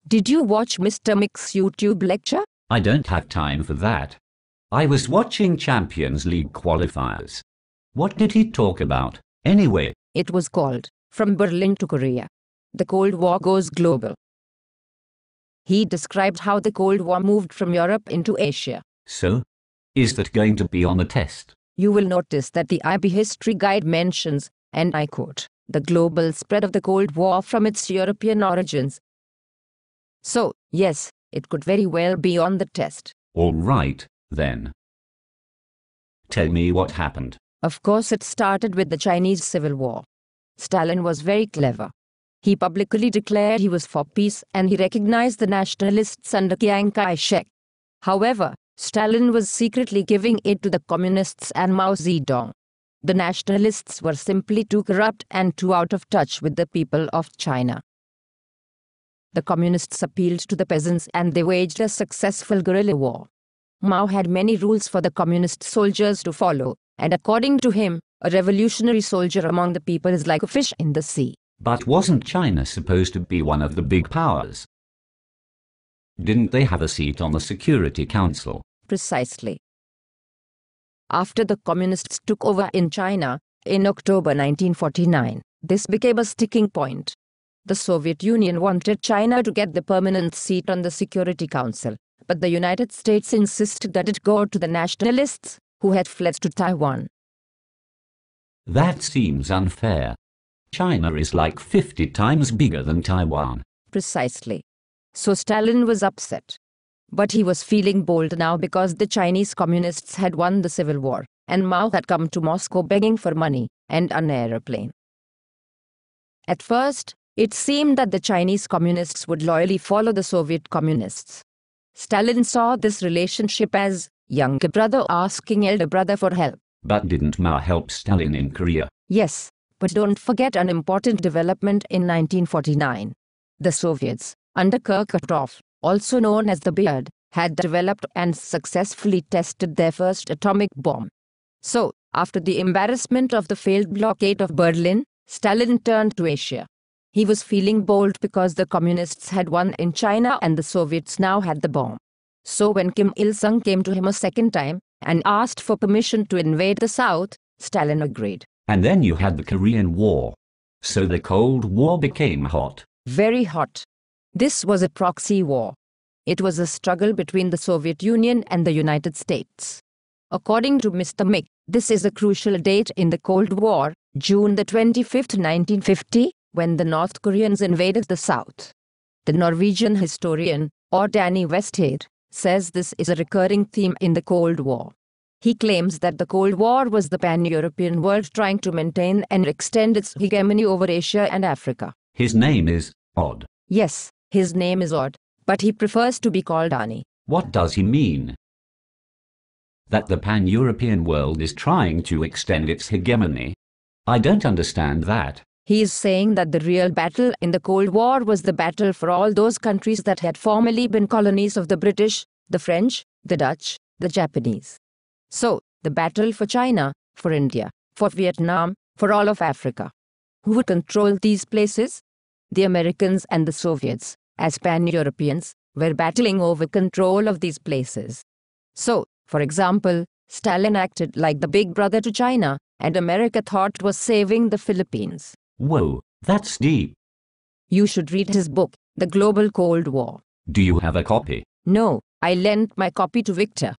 Did you watch Mr. Mick's YouTube lecture? I don't have time for that. I was watching Champions League qualifiers. What did he talk about, anyway? It was called From Berlin to Korea. The Cold War Goes Global. He described how the Cold War moved from Europe into Asia. So? Is that going to be on the test? You will notice that the IB History Guide mentions, and I quote, the global spread of the Cold War from its European origins. So, yes, it could very well be on the test. All right, then. Tell me what happened. Of course, it started with the Chinese Civil War. Stalin was very clever. He publicly declared he was for peace and he recognized the nationalists under Chiang Kai-shek. However, Stalin was secretly giving aid to the communists and Mao Zedong. The nationalists were simply too corrupt and too out of touch with the people of China. The communists appealed to the peasants and they waged a successful guerrilla war. Mao had many rules for the communist soldiers to follow, and according to him, a revolutionary soldier among the people is like a fish in the sea. But wasn't China supposed to be one of the big powers? Didn't they have a seat on the Security Council? Precisely. After the communists took over in China, in October 1949, this became a sticking point. The Soviet Union wanted China to get the permanent seat on the Security Council, but the United States insisted that it go to the nationalists, who had fled to Taiwan. That seems unfair. China is like 50 times bigger than Taiwan. Precisely. So Stalin was upset. But he was feeling bold now because the Chinese communists had won the Civil War, and Mao had come to Moscow begging for money and an aeroplane. At first, it seemed that the Chinese communists would loyally follow the Soviet communists. Stalin saw this relationship as younger brother asking elder brother for help. But didn't Mao help Stalin in Korea? Yes, but don't forget an important development in 1949. The Soviets, under Kurkatov, also known as the Beard, had developed and successfully tested their first atomic bomb. So, after the embarrassment of the failed blockade of Berlin, Stalin turned to Asia. He was feeling bold because the communists had won in China and the Soviets now had the bomb. So when Kim Il-sung came to him a second time and asked for permission to invade the South, Stalin agreed. And then you had the Korean War. So the Cold War became hot. Very hot. This was a proxy war. It was a struggle between the Soviet Union and the United States. According to Mr. Mick, this is a crucial date in the Cold War, June the 25th, 1950, when the North Koreans invaded the South. The Norwegian historian, Arne Westad, says this is a recurring theme in the Cold War. He claims that the Cold War was the pan-European world trying to maintain and extend its hegemony over Asia and Africa. His name is odd. Yes, his name is odd, but he prefers to be called Arne. What does he mean? That the pan-European world is trying to extend its hegemony? I don't understand that. He is saying that the real battle in the Cold War was the battle for all those countries that had formerly been colonies of the British, the French, the Dutch, the Japanese. So, the battle for China, for India, for Vietnam, for all of Africa. Who would control these places? The Americans and the Soviets, as pan-Europeans, were battling over control of these places. So, for example, Stalin acted like the big brother to China, and America thought was saving the Philippines. Whoa, that's deep. You should read his book, The Global Cold War. Do you have a copy? No, I lent my copy to Victor.